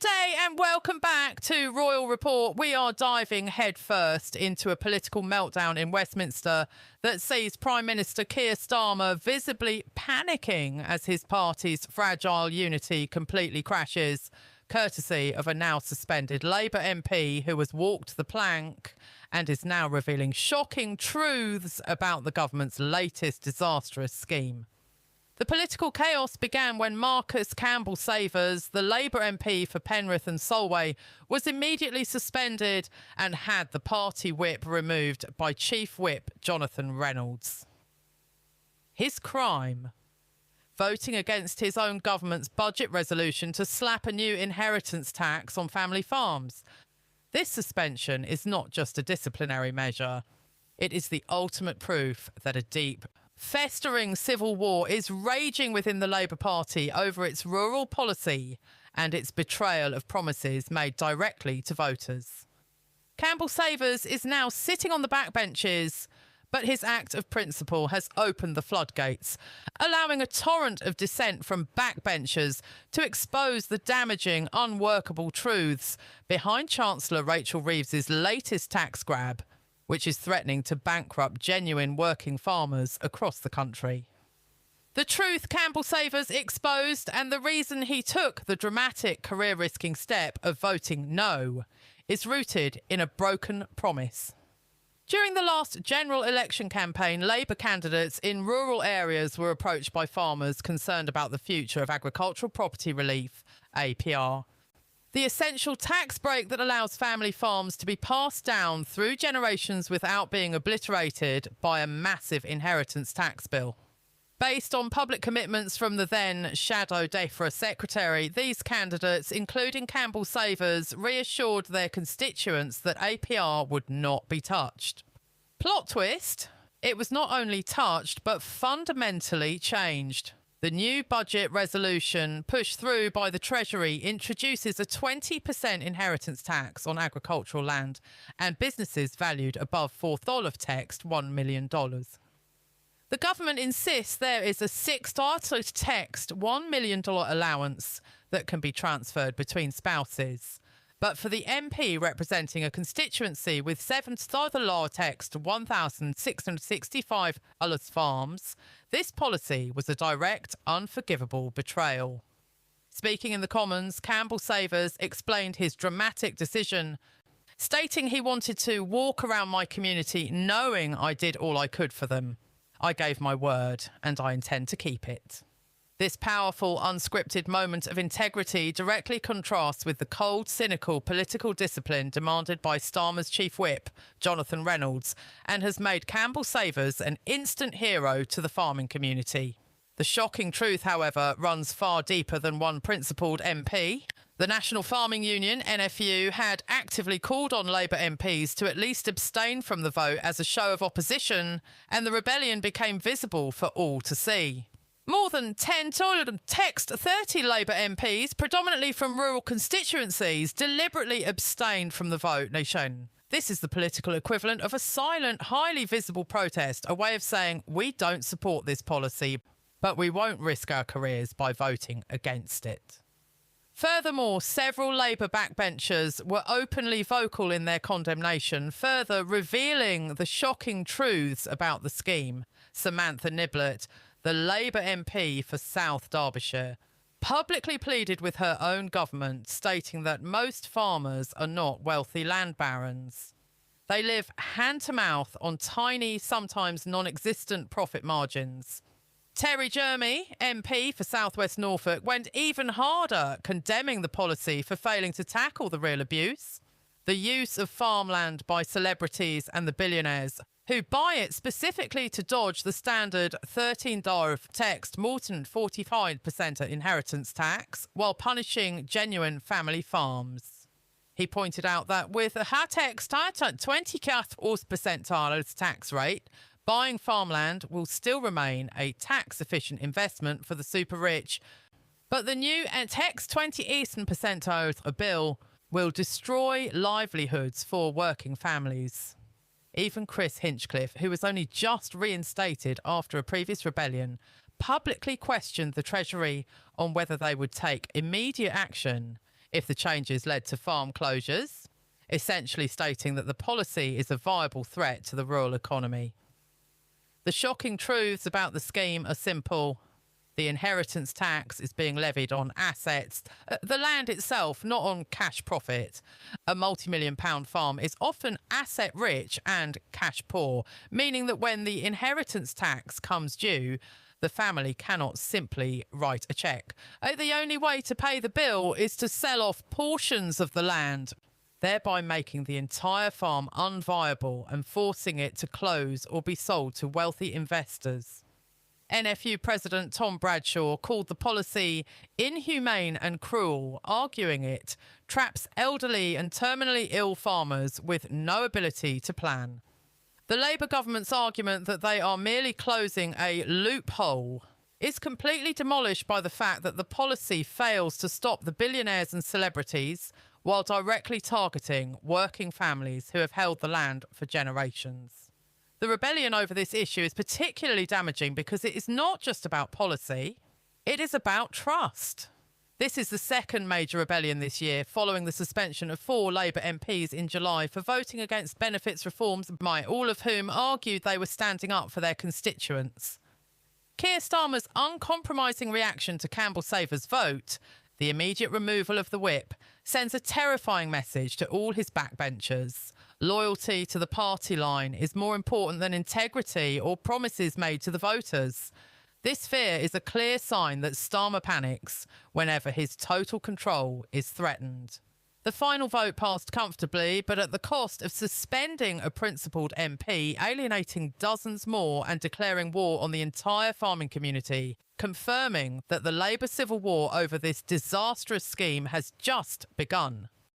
Good day and welcome back to Royal Report. We are diving headfirst into a political meltdown in Westminster that sees Prime Minister Keir Starmer visibly panicking as his party's fragile unity completely crashes, courtesy of a now suspended Labour MP who has walked the plank and is now revealing shocking truths about the government's latest disastrous scheme. The political chaos began when Marcus Campbell-Savers, the Labour MP for Penrith and Solway, was immediately suspended and had the party whip removed by Chief Whip Jonathan Reynolds. His crime? Voting against his own government's budget resolution to slap a new inheritance tax on family farms. This suspension is not just a disciplinary measure. It is the ultimate proof that a deep, festering civil war is raging within the Labour Party over its rural policy and its betrayal of promises made directly to voters. Campbell-Savers is now sitting on the backbenches, but his act of principle has opened the floodgates, allowing a torrent of dissent from backbenchers to expose the damaging, unworkable truths behind Chancellor Rachel Reeves's latest tax grab, which is threatening to bankrupt genuine working farmers across the country. The truth Campbell-Savers exposed and the reason he took the dramatic career-risking step of voting no is rooted in a broken promise. During the last general election campaign, Labour candidates in rural areas were approached by farmers concerned about the future of agricultural property relief, APR. The essential tax break that allows family farms to be passed down through generations without being obliterated by a massive inheritance tax bill. Based on public commitments from the then Shadow DEFRA Secretary, these candidates, including Campbell-Savers, reassured their constituents that APR would not be touched. Plot twist, it was not only touched but fundamentally changed. The new budget resolution pushed through by the Treasury introduces a 20% inheritance tax on agricultural land and businesses valued above fourth dollar text $1 million. The government insists there is a $6 text $1 million allowance that can be transferred between spouses. But for the MP representing a constituency with $7 text $1,665 farms, this policy was a direct, unforgivable betrayal. Speaking in the Commons, Campbell-Savers explained his dramatic decision, stating he wanted to walk around my community knowing I did all I could for them. I gave my word, and I intend to keep it. This powerful, unscripted moment of integrity directly contrasts with the cold, cynical political discipline demanded by Starmer's chief whip, Jonathan Reynolds, and has made Campbell-Savers an instant hero to the farming community. The shocking truth, however, runs far deeper than one principled MP. The National Farming Union, NFU, had actively called on Labour MPs to at least abstain from the vote as a show of opposition, and the rebellion became visible for all to see. More than 10 text 30 Labour MPs, predominantly from rural constituencies, deliberately abstained from the vote. This is the political equivalent of a silent, highly visible protest, a way of saying we don't support this policy, but we won't risk our careers by voting against it. Furthermore, several Labour backbenchers were openly vocal in their condemnation, further revealing the shocking truths about the scheme. Samantha Niblett, the Labour MP for South Derbyshire, publicly pleaded with her own government, stating that most farmers are not wealthy land barons. They live hand-to-mouth on tiny, sometimes non-existent profit margins. Terry Jeremy, MP for South West Norfolk, went even harder, condemning the policy for failing to tackle the real abuse, the use of farmland by celebrities and the billionaires who buy it specifically to dodge the standard $13 text more than 45% inheritance tax while punishing genuine family farms. He pointed out that with a text 24% tax rate, buying farmland will still remain a tax-efficient investment for the super-rich, but the new text 20% bill will destroy livelihoods for working families. Even Chris Hinchcliffe, who was only just reinstated after a previous rebellion, publicly questioned the Treasury on whether they would take immediate action if the changes led to farm closures, essentially stating that the policy is a viable threat to the rural economy. The shocking truths about the scheme are simple. The inheritance tax is being levied on assets, the land itself, not on cash profit. A multi-million-pound farm is often asset-rich and cash-poor, meaning that when the inheritance tax comes due, the family cannot simply write a cheque. The only way to pay the bill is to sell off portions of the land, thereby making the entire farm unviable and forcing it to close or be sold to wealthy investors. NFU President Tom Bradshaw called the policy inhumane and cruel, arguing it traps elderly and terminally ill farmers with no ability to plan. The Labour government's argument that they are merely closing a loophole is completely demolished by the fact that the policy fails to stop the billionaires and celebrities while directly targeting working families who have held the land for generations. The rebellion over this issue is particularly damaging because it is not just about policy, it is about trust. This is the second major rebellion this year, following the suspension of 4 Labour MPs in July for voting against benefits reforms, all of whom argued they were standing up for their constituents. Keir Starmer's uncompromising reaction to Campbell Saver's vote, the immediate removal of the whip, sends a terrifying message to all his backbenchers. Loyalty to the party line is more important than integrity or promises made to the voters. This fear is a clear sign that Starmer panics whenever his total control is threatened. The final vote passed comfortably, but at the cost of suspending a principled MP, alienating dozens more and declaring war on the entire farming community, confirming that the Labour civil war over this disastrous scheme has just begun.